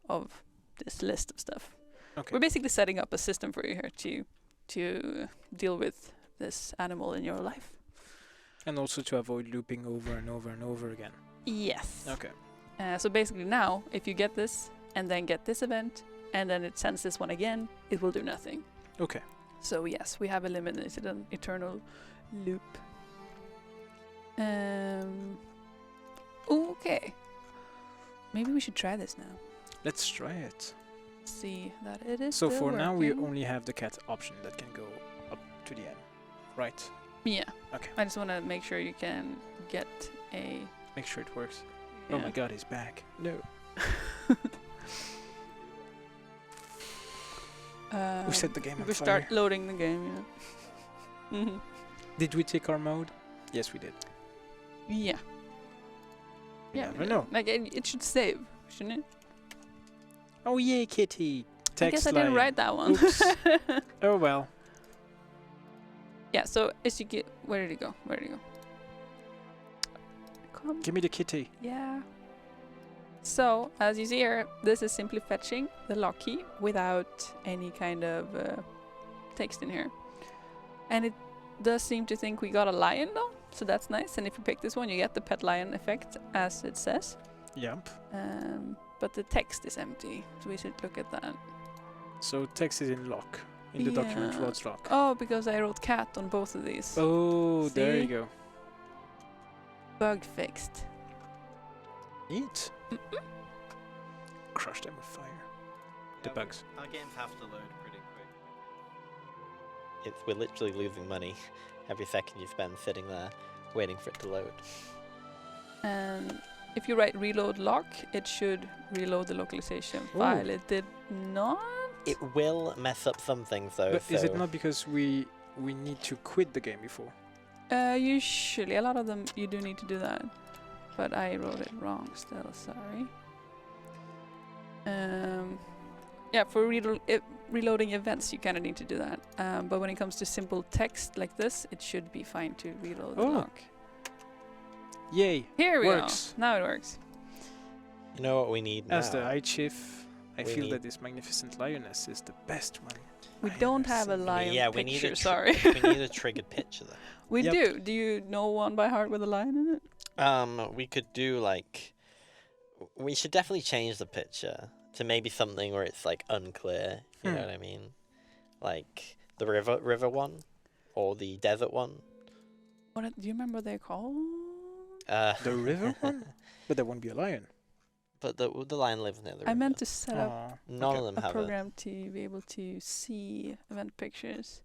of this list of stuff. Okay. We're basically setting up a system for you here to deal with this animal in your life. And also to avoid looping over and over and over again. Yes. Okay. So basically now, if you get this, and then get this event, and then it sends this one again, it will do nothing. Okay. So yes, we have eliminated an eternal loop. Okay. Maybe we should try this now. Let's try it. See that it is So still for now we working. only have the cat option that can go up to the end. Right. Yeah. Okay. I just want to make sure you can get a... Make sure it works. Oh my god, he's back. No. We set the game on We fire. start loading the game, yeah. Mhm. Did we take our mode? Yes, we did. Yeah. You Yeah, never we did. know. Like, it should save, shouldn't it? Oh yay, kitty. I Text guess I didn't line. write that one. Oops. Oh well. Yeah, so as you get... Where did it go? Where did it go? Come. Give me the kitty. Yeah. So, as you see here, this is simply fetching the lock key without any kind of text in here. And it does seem to think we got a lion though, so that's nice. And if you pick this one, you get the pet lion effect as it says. Yep. But the text is empty, so we should look at that. So text is in lock. In the document Yeah. Rod's lock. Oh, because I wrote cat on both of these. Oh, there you See? go. Bug fixed. Neat. Crush them with fire. The bugs. Our games have to load pretty quick. We're literally losing money every second you spend sitting there waiting for it to load. And if you write reload lock, it should reload the localization Ooh. file. It did not. It will mess up some things though. But is it so- not because we need to quit the game before? Usually, a lot of them you do need to do that, but I wrote it wrong still. Sorry. Yeah, for reloading events, you kind of need to do that. But when it comes to simple text like this, it should be fine to reload the Oh. lock. Yay! Here we Works. go. Now it works. You know what we need now? As the eye chief, I We feel need- that this magnificent lioness is the best one. We don't have a Lioness. lion Yeah, we need picture. a Sorry. we need a triggered picture though. We Yep. do. Do you know one by heart with a lion in it? We could do like, we should definitely change the picture to maybe something where it's like unclear. You know Hmm. what I mean? Like the river one, or the desert one. Do you remember what they're called? The river one? But there won't be a lion. But the lion lives near the river. I meant to set up Aw, None okay. of them a have program to be able to see event pictures.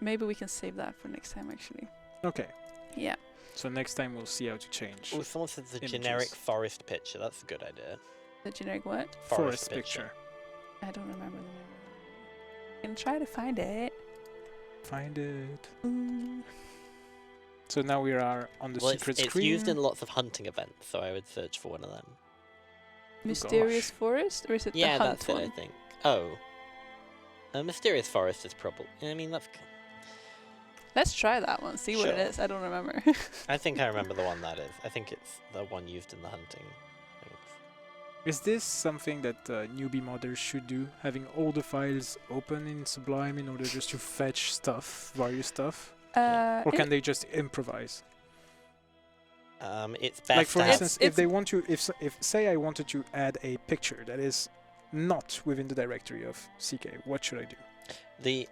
Maybe we can save that for next time, actually. Okay, Yeah. so next time we'll see how to change. Oh, someone said it's a Images. generic forest picture. That's a good idea. The generic what? Forest picture. I don't remember the name. Can try to find it. Find it. Ooh. So now we are on the Well, secret it's screen. used in lots of hunting events, so I would search for one of them. Mysterious gosh. Forest, or is it Yeah, the hunt that's it, one? I think. Oh. A mysterious forest is probably. I mean, that's. Let's try that one. See what it Sure. is. I don't remember. I think I remember the one that is. I think it's the one used in the hunting things. Is this something that newbie modders should do? Having all the files open in Sublime in order just to fetch stuff, various stuff? Or can they just improvise? It's best Like for to have instance, if they want to, if say I wanted to add a picture that is not within the directory of CK, what should I do? the.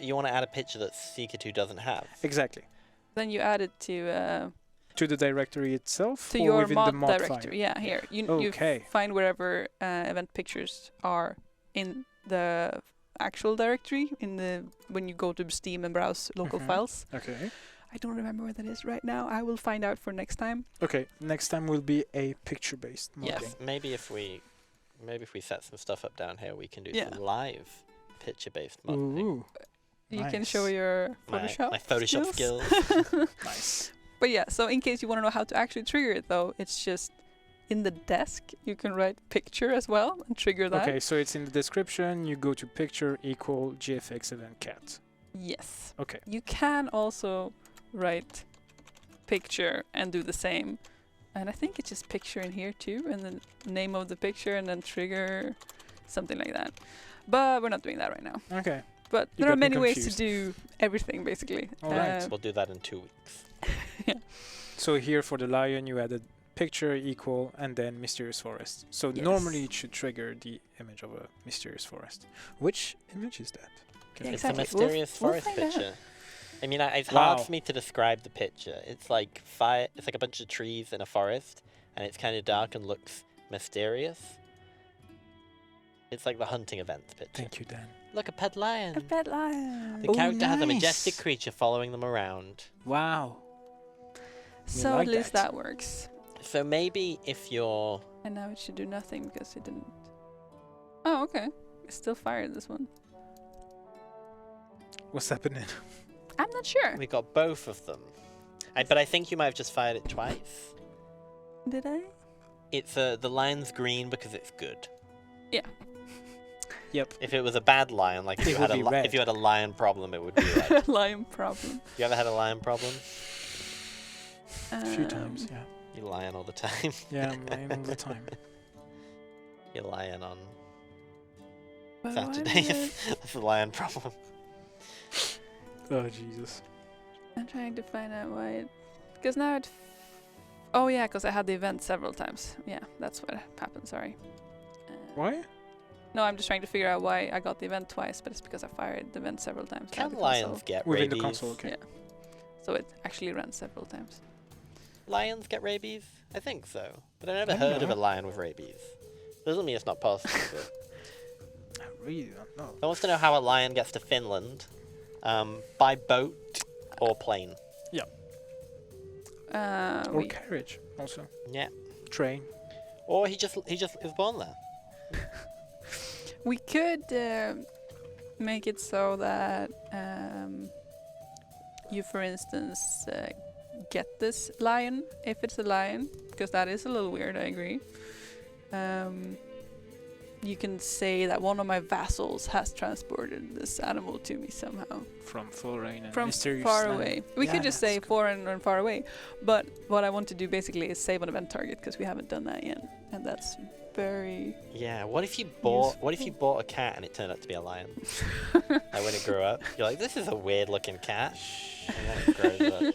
You want to add a picture that CK2 doesn't have. Exactly. Then you add it to To the directory itself, or your within mod the mod directory. file? Yeah, here. You Okay. find wherever event pictures are in the actual directory when you go to Steam and browse local Mhm. files. Okay. I don't remember where that is right now. I will find out for next time. Okay. Next time will be a picture-based modding. Yes, maybe if we set some stuff up down here, we can do Yeah. some live picture-based modeling. Ooh, You can show Nice. your My Photoshop Photoshop skills. nice. But yeah, so in case you want to know how to actually trigger it though, it's just in the desk you can write picture as well and trigger that. Okay, so it's in the description. You go to picture equal GFX event cat. Yes. Okay. You can also write picture and do the same. And I think it's just picture in here too, and then name of the picture and then trigger something like that. But we're not doing that right now. Okay. But You there are got me many ways to confused. do everything basically. All right. We'll do that in 2 weeks. So here for the lion, you added picture equal and then mysterious forest. So Yes. normally it should trigger the image of a mysterious forest. Which image is that? Yeah, It's exactly. a mysterious We'll forest find out. picture. I mean, it's hard Wow. for me to describe the picture. It's like fire. It's like a bunch of trees in a forest, and it's kind of dark and looks mysterious. It's like the hunting events picture. Thank you, Dan. Look, a pet lion. A pet lion. The Oh, character has a majestic nice. creature following them around. Wow. So like at least that. that works. So maybe if you're And now it should do nothing because it didn't. Oh, okay. It still fired this one. What's happening? I'm not sure. we got both of them, but I think you might have just fired it twice. Did I? It's the lion's green because it's good. Yep. If it was a bad lion, like if It you would had be red. if you had a lion problem, it would be red. Lion problem. You ever had a lion problem? A few times, yeah. You lion all the time. Yeah, I'm lying all the time. You lion on But why Saturday. did it- That's the lion problem. Oh Jesus. I'm trying to find out why it... Because now it... Oh yeah, because I had the event several times. Yeah, that's what happened, sorry. Why? No, I'm just trying to figure out why I got the event twice, but it's because I fired the event several times. Can the lions console. get Within rabies? the console, okay. Yeah. So it actually ran several times. Lions get rabies? I think so. But I never I don't heard of know. a lion with rabies. Doesn't mean it's not possible. But I really don't know. I want to know how a lion gets to Finland. By boat or plane. Or carriage, also. Yeah. Train. Or he just is born there. We could make it so that you, for instance, get this lion, if it's a lion, because that is a little weird, I agree. You can say that one of my vassals has transported this animal to me somehow. From foreign and From mysterious far land. away. We Yeah, could just that's say good. foreign and far away. But what I want to do basically is save an event target, because we haven't done that yet. And that's very... Yeah. What if you bought a cat and it turned out to be a lion? Like when it grew up, you're like, this is a weird looking cat. And then it grows up.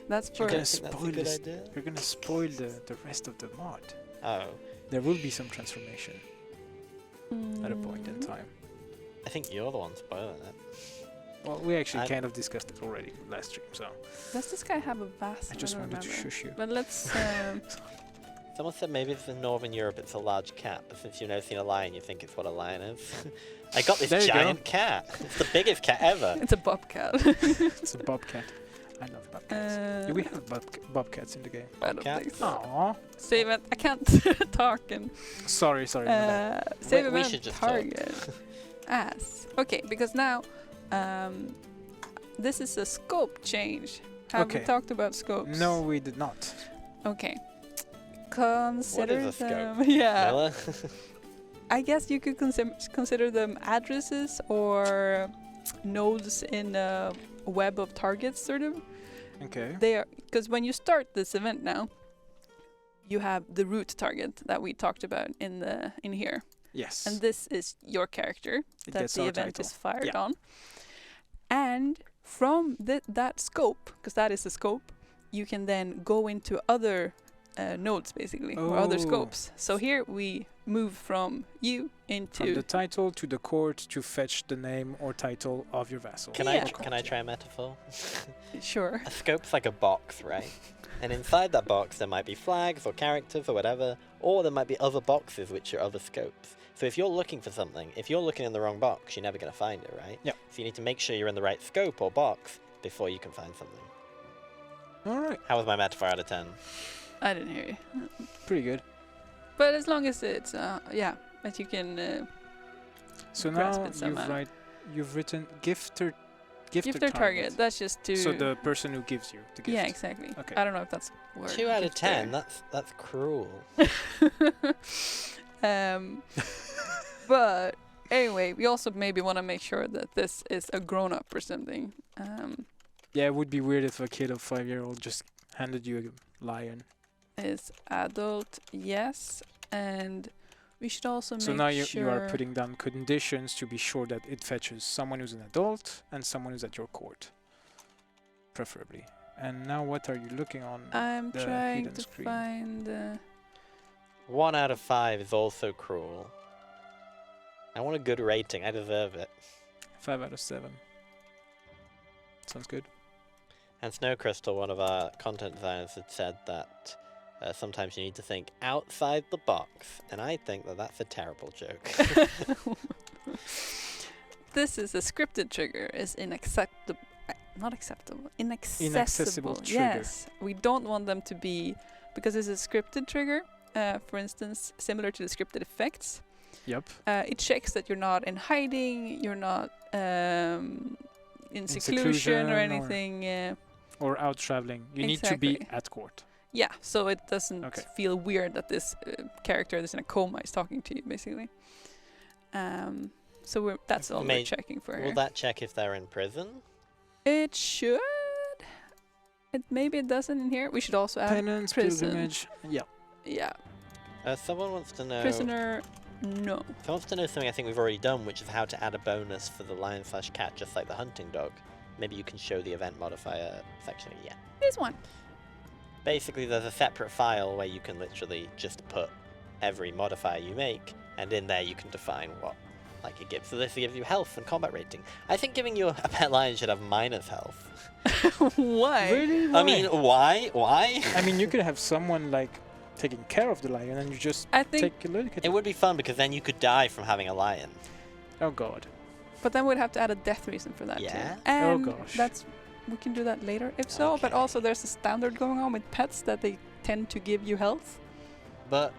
That's Do for... you gonna guys think that's a spoil good this- idea? You're gonna spoil the rest of the mod. Oh, There will be some transformation at a point in Mm, time. I think you're the one spoiling it. Well, we actually I- kind of discussed it already last stream, so Does this guy have a vassal? I just don't wanted to remember. shush you. But let's... Someone said maybe it's in Northern Europe it's a large cat, but since you've never seen a lion, you think it's what a lion is. I got this There you go. giant cat. It's the biggest cat ever. it's a bobcat. It's a bobcat. I love bobcats. Do we have bobcats in the game? I don't Bobcat? think so. Aww. Save it. I can't talk and... Sorry, my bad. Save We event should just talk. target. As. Okay, because now... this is a scope change. Have we Okay. talked about scopes? No, we did not. Okay. Consider a scope? them... Yeah. Milla? I guess you could consider them addresses or nodes in a web of targets, sort of. Okay. They are, because when you start this event now, you have the root target that we talked about in here, Yes. and this is your character It that gets the our event title. is fired Yeah. on. And from that scope, because that is the scope, you can then go into other nodes, basically, or other Oh. scopes. So here we move from you into... From the title to the court to fetch the name or title of your vassal. Can Yeah. I try a metaphor? Sure. A scope's like a box, right? And inside that box there might be flags or characters or whatever, or there might be other boxes which are other scopes. So if you're looking for something, if you're looking in the wrong box, you're never going to find it, right? Yep. So you need to make sure you're in the right scope or box before you can find something. Alright. How was my metaphor out of 10? I didn't hear you. Pretty good. But as long as it's, yeah, that you can... So grasp now it somehow. you've written gifter target. That's just to... So the person who gives you the gift. Yeah, exactly. Okay. I don't know if that's a word. 2 out of gifter. 10, that's cruel. But anyway, we also maybe want to make sure that this is a grown-up or something. Yeah, it would be weird if a kid of 5-year-old just handed you a lion. Is adult, yes, and we should also So make now sure... you are putting down conditions to be sure that it fetches someone who's an adult and someone who's at your court, preferably. And now what are you looking on? I'm the trying hidden to screen. find... 1 out of 5 is also cruel. I want a good rating, I deserve it. 5 out of 7. Sounds good. And Snow Crystal, one of our content designers, had said that sometimes you need to think outside the box, and I think that that's a terrible joke. This is a scripted trigger. Is unacceptable. Not acceptable. Inaccessible. Inaccessible trigger. Yes. We don't want them to be... Because it's a scripted trigger, for instance, similar to the scripted effects. Yep. It checks that you're not in hiding, you're not in seclusion or anything. Or out traveling. You need to be Exactly. at court. Yeah, so it doesn't Okay. feel weird that this character that's in a coma is talking to you, basically. So that's all we're checking for Will here. that check if they're in prison? It should. Maybe it doesn't in here. We should also add Penance, prison. pilgrimage. Yeah. Yeah, Someone wants to know... prisoner. No. If I want to know something I think we've already done, which is how to add a bonus for the lion/cat, just like the hunting dog, maybe you can show the event modifier section. Yeah. This one. Basically, there's a separate file where you can literally just put every modifier you make, and in there you can define what it gives. So this gives you health and combat rating. I think giving you a pet lion should have minus health. Why? Really? Why? I mean, why? Why? I mean, you could have someone like taking care of the lion, and you just I think, take a look at It it. would be fun because then you could die from having a lion. Oh god. but then we'd have to add a death reason for that Yeah? too. And gosh. we can do that later if so. But Okay. also there's a standard going on with pets that they tend to give you health. But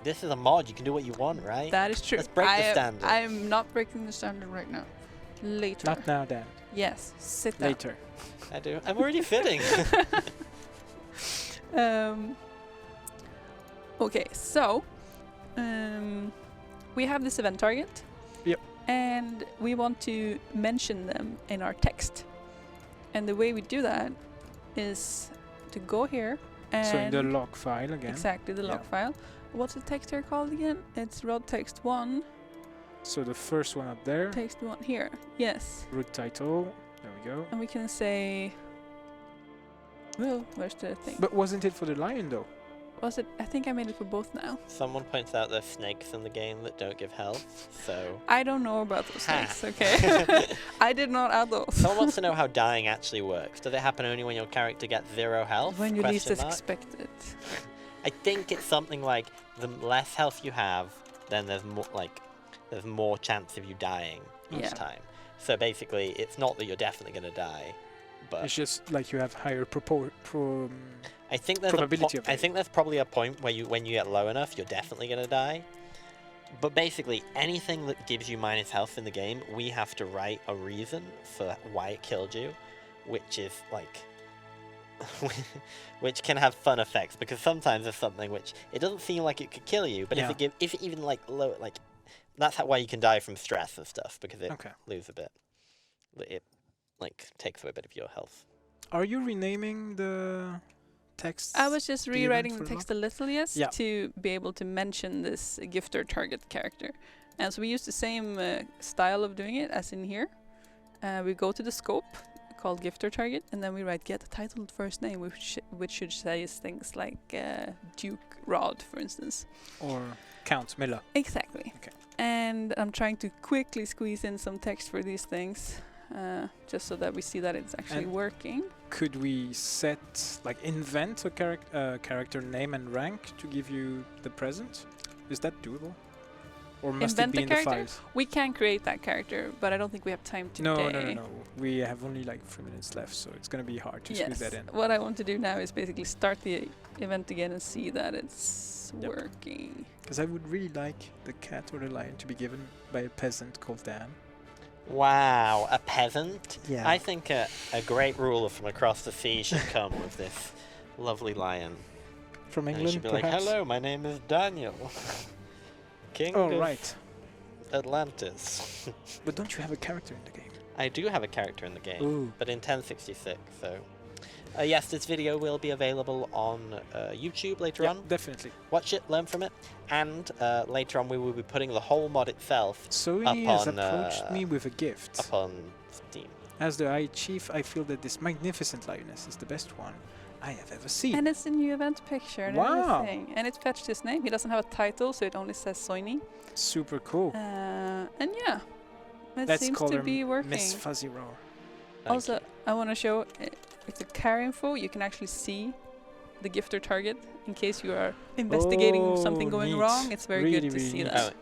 this is a mod. You can do what you want, right? That is true. Let's break the standard. I am not breaking the standard right now. Later. Not now, Dan. Yes. Sit down. Later. I do. I'm already fitting. Okay, so we have this event target. Yep. And we want to mention them in our text. And the way we do that is to go here and So in the log file again. exactly the log Yeah. file. What's the text here called again? It's rod text 1, So the first one up there. text 1 here. Yes. Root title. There we go. And we can say, well, where's the thing? But wasn't it for the lion though? Was it? I think I made it for both now. Someone points out there's snakes in the game that don't give health, so... I don't know about those Ha. things, okay? I did not add those. Someone wants to know how dying actually works. Does it happen only when your character gets 0 health? When you least Question mark. expect it. I think it's something like the less health you have, then there's more chance of you dying each Yeah. time. So basically, it's not that you're definitely going to die, but It's just like you have higher I think there's probability of I it. think there's probably a point where when you get low enough, you're definitely going to die. But basically, anything that gives you minus health in the game, we have to write a reason for why it killed you, which is which can have fun effects, because sometimes there's something which it doesn't seem like it could kill you, but Yeah. if it even low, that's why you can die from stress and stuff, because it Okay. lose a bit. It takes away a bit of your health. Are you renaming the text? I was just the rewriting event the for text a little, yes, Yeah. to be able to mention this gifter target character. And so we use the same style of doing it as in here. We go to the scope called gifter target, and then we write get a titled first name, which should say things like Duke Rod, for instance. Or Count Milla. Exactly. Okay. And I'm trying to quickly squeeze in some text for these things, just so that we see that it's actually And working. Could we set invent a character name and rank to give you the present? Is that doable? Or must Invent it be the in the character? files? We can create that character, but I don't think we have time today. No. We have only 3 minutes left, so it's gonna be hard to squeeze that in. What I want to do now is basically start the event again and see that it's Yep. working. Because I would really like the cat or the lion to be given by a peasant called Dan. Wow, a peasant? Yeah. I think a great ruler from across the sea should come with this lovely lion. From And he England, should be like, perhaps? hello, my name is Daniel. King Oh, of right. Atlantis. But don't you have a character in the game? I do have a character in the game, Ooh. but in 1066, so... yes, this video will be available on YouTube later Yeah, on. definitely. Watch it, learn from it, and later on we will be putting the whole mod itself Sony has Upon, approached me with a gift. up on Steam. As the High Chief, I feel that this magnificent lioness is the best one I have ever seen. And it's a new event picture and Wow. everything. And it fetched his name. He doesn't have a title, so it only says Soini. Super cool. And yeah, it Let's seems call to her be working. Miss Fuzzy Roar. Thank Also, you. I want to show with the car info, you can actually see the gifter target in case you are investigating Oh, something going neat. wrong. It's very Really, good to really see neat. that.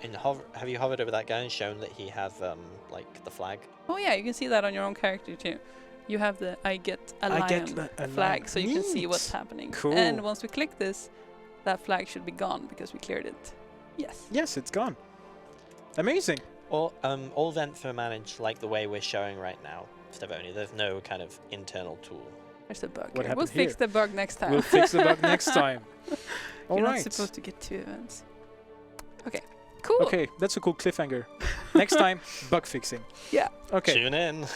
Have you hovered over that guy and shown that he has the flag? Oh yeah, you can see that on your own character too. You have the I get a I lion get a flag, lion. so you can see Neat. what's happening. Cool. And once we click this, that flag should be gone because we cleared it. Yes. Yes, it's gone. Amazing. Or all events are managed like the way we're showing right now, Stavoni. There's no kind of internal tool. There's a bug. What Here. happened We'll fix here? the bug next time. We'll fix the bug next time. All You're right. not supposed to get 2 events. Okay. Cool. Okay, that's a cool cliffhanger. Next time, bug fixing. Yeah. Okay. Tune in.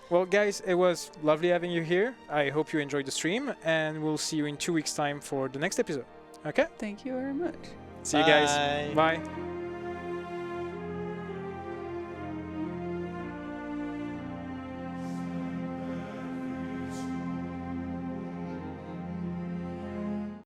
Well, guys, it was lovely having you here. I hope you enjoyed the stream, and we'll see you in 2 weeks' time for the next episode. Okay? Thank you very much. See you guys. Bye. Bye.